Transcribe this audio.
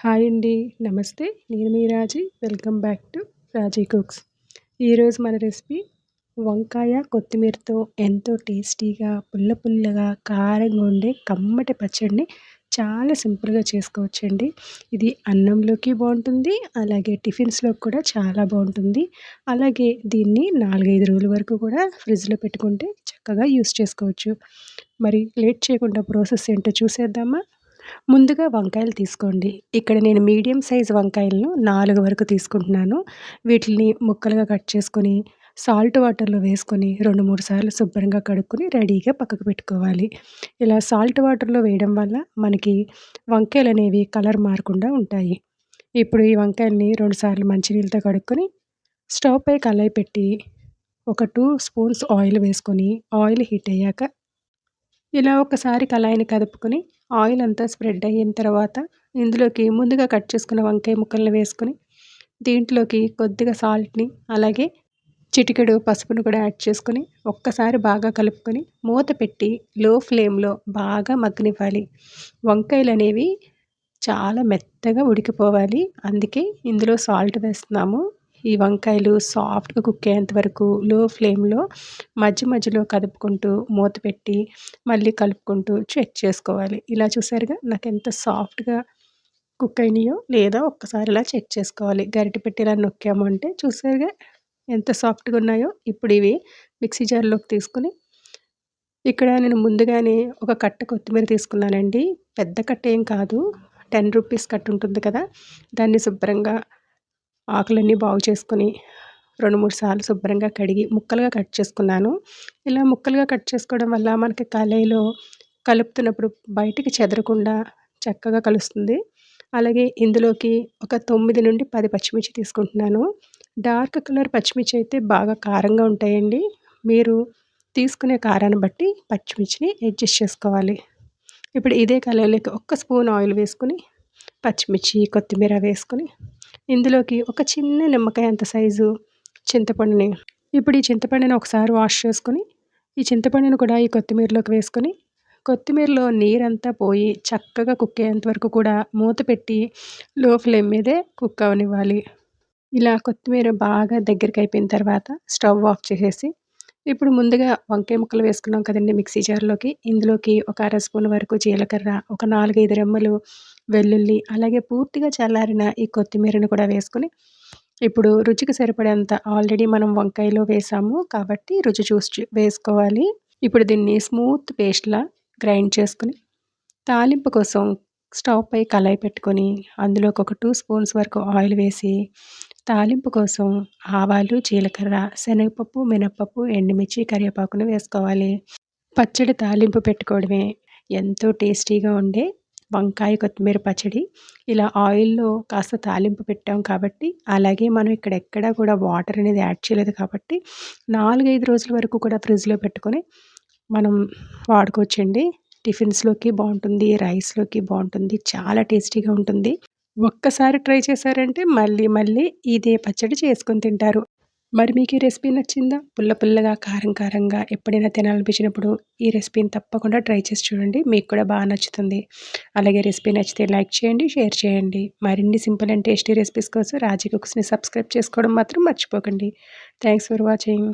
Hi అండి. నమస్తే. నేను మీ Raji. Welcome back to Raji cooks. ఈరోజు మన రెసిపీ వంకాయ కొత్తిమీరతో ఎంతో టేస్టీగా, పుల్ల పుల్లగా, కారంగా ఉండే కమ్మటి పచ్చడిని చాలా సింపుల్‌గా చేసుకోవచ్చండి. ఇది అన్నంలోకి బావుంటుంది. అలాగే టిఫిన్స్‌లోకి కూడా చాలా బావుంటుంది. అలాగే దీన్ని 4, 5 రోజుల వరకు కూడా ఫ్రిడ్జ్‌లో పెట్టుకుంటే చక్కగా యూజ్ చేసుకోవచ్చు. మరి లేట్ చేయకుండా ప్రాసెస్ ఏంటో చూసేద్దామా? ముందుగా వంకాయలు తీసుకోండి. ఇక్కడ నేను మీడియం సైజ్ వంకాయలను 4 వరకు తీసుకుంటున్నాను. వీటిని ముక్కలుగా కట్ చేసుకొని, సాల్ట్ వాటర్‌లో వేసుకొని 2, 3 సార్లు శుభ్రంగా కడుక్కొని రెడీగా పక్కకు పెట్టుకోవాలి. ఇలా సాల్ట్ వాటర్‌లో వేయడం వల్ల మనకి వంకాయలనేవి కలర్ మారకుండా ఉంటాయి. ఇప్పుడు ఈ వంకాయల్ని 2 సార్లు మంచినీళ్ళతో కడుక్కొని, స్టవ్ పై కళాయి పెట్టి ఒక 2 స్పూన్స్ ఆయిల్ వేసుకొని, ఆయిల్ హీట్ అయ్యాక ఇలా ఒకసారి కళాయిని కదుపుకొని ఆయిల్ అంతా స్ప్రెడ్ అయిన తర్వాత ఇందులోకి ముందుగా కట్ చేసుకున్న వంకాయ ముక్కల్ని వేసుకొని దీంట్లోకి కొద్దిగా సాల్ట్‌ని అలాగే చిటికెడు పసుపును కూడా యాడ్ చేసుకొని ఒక్కసారి బాగా కలుపుకొని మూత పెట్టి లో ఫ్లేమ్‌లో బాగా మగ్గనివ్వాలి. వంకాయలనేవి చాలా మెత్తగా ఉడికిపోవాలి. అందుకే ఇందులో సాల్ట్ వేస్తున్నాము. ఈ వంకాయలు సాఫ్ట్‌గా కుక్ అయ్యేంత వరకు లో ఫ్లేమ్‌లో మధ్య మధ్యలో కదుపుకుంటూ మూత పెట్టి మళ్ళీ కలుపుకుంటూ చెక్ చేసుకోవాలి. ఇలా చూసారుగా నాకెంత సాఫ్ట్‌గా కుక్ అయినాయో లేదా ఒక్కసారి ఇలా చెక్ చేసుకోవాలి. గరిటె పెట్టి ఇలా నొక్కాము అంటే చూసారుగా ఎంత సాఫ్ట్‌గా ఉన్నాయో. ఇప్పుడు ఇవి మిక్సీ జార్‌లోకి తీసుకొని ఇక్కడ నేను ముందుగానే ఒక కట్ట కొత్తిమీర తీసుకున్నానండి. పెద్ద కట్ట ఏం కాదు. 10 రూపీస్ కట్ట ఉంటుంది కదా! దాన్ని శుభ్రంగా ఆకులన్నీ బాగు చేసుకొని 2, 3 సార్లు శుభ్రంగా కడిగి ముక్కలుగా కట్ చేసుకున్నాను. ఇలా ముక్కలుగా కట్ చేసుకోవడం వల్ల మనకి కళాయిలో కలుపుతున్నప్పుడు బయటికి చెదరకుండా చక్కగా కలుస్తుంది. అలాగే ఇందులోకి ఒక 9-10 పచ్చిమిర్చి తీసుకుంటున్నాను. డార్క్ కలర్ పచ్చిమిర్చి అయితే బాగా కారంగా ఉంటాయండి. మీరు తీసుకునే కారాన్ని బట్టి పచ్చిమిర్చిని అడ్జస్ట్ చేసుకోవాలి. ఇప్పుడు ఇదే కళాయిలోకి ఒక్క స్పూన్ ఆయిల్ వేసుకొని పచ్చిమిర్చి, కొత్తిమీర వేసుకొని ఇందులోకి ఒక చిన్న నిమ్మకాయ అంత సైజు చింతపండుని ఇప్పుడు ఈ చింతపండుని ఒకసారి వాష్ చేసుకొని ఈ చింతపండుని కూడా ఈ కొత్తిమీరలోకి వేసుకొని కొత్తిమీరలో నీరంతా పోయి చక్కగా కుక్ అయ్యేంత వరకు కూడా మూత పెట్టి లో ఫ్లేమ్ మీదే కుక్ అవ్వనివ్వాలి. ఇలా కొత్తిమీర బాగా దగ్గరికి అయిపోయిన తర్వాత స్టవ్ ఆఫ్ చేసేసి ఇప్పుడు ముందుగా వంకాయ ముక్కలు వేసుకున్నాం కదండీ మిక్సీ జార్‌లోకి. ఇందులోకి ఒక అర స్పూన్ వరకు జీలకర్ర, ఒక 4, 5 రెమ్మలు వెల్లుల్లి, అలాగే పూర్తిగా చల్లారిన ఈ కొత్తిమీరను కూడా వేసుకొని, ఇప్పుడు రుచికి సరిపడేంత ఆల్రెడీ మనం వంకాయలో వేసాము కాబట్టి రుచి చూసి వేసుకోవాలి. ఇప్పుడు దీన్ని స్మూత్ పేస్ట్‌లా గ్రైండ్ చేసుకొని, తాలింపు కోసం స్టవ్ పై కళాయి పెట్టుకొని, అందులోకి ఒక 2 స్పూన్స్ వరకు ఆయిల్ వేసి, తాలింపు కోసం ఆవాలు, జీలకర్ర, శనగపప్పు, మినపప్పు, ఎండుమిర్చి, కరివేపాకును వేసుకోవాలి. పచ్చడి తాలింపు పెట్టుకోవడమే ఎంతో టేస్టీగా ఉండే వంకాయ కొత్తిమీర పచ్చడి. ఇలా ఆయిల్‌లో కాస్త తాలింపు పెట్టాం కాబట్టి, అలాగే మనం ఇక్కడ ఎక్కడా కూడా వాటర్ అనేది యాడ్ చేయలేదు కాబట్టి 4, 5 రోజుల వరకు కూడా ఫ్రిడ్జ్‌లో పెట్టుకొని మనం వాడుకోవచ్చండి. టిఫిన్స్‌లోకి బావుంటుంది. రైస్‌లోకి బావుంటుంది. చాలా టేస్టీగా ఉంటుంది. ఒక్కసారి ట్రై చేశారంటే మళ్ళీ మళ్ళీ ఇదే పచ్చడి చేసుకొని తింటారు. మరి మీకు ఈ రెసిపీ నచ్చిందా? పుల్ల పుల్లగా, కారం కారంగా ఎప్పుడైనా తినాలనిపించినప్పుడు ఈ రెసిపీని తప్పకుండా ట్రై చేసి చూడండి. మీకు కూడా బాగా నచ్చుతుంది. అలాగే రెసిపీ నచ్చితే లైక్ చేయండి, షేర్ చేయండి. మరిన్ని సింపుల్ అండ్ టేస్టీ రెసిపీస్ కోసం రాజీ కుక్స్‌ని సబ్స్క్రైబ్ చేసుకోవడం మాత్రం మర్చిపోకండి. Thanks for watching.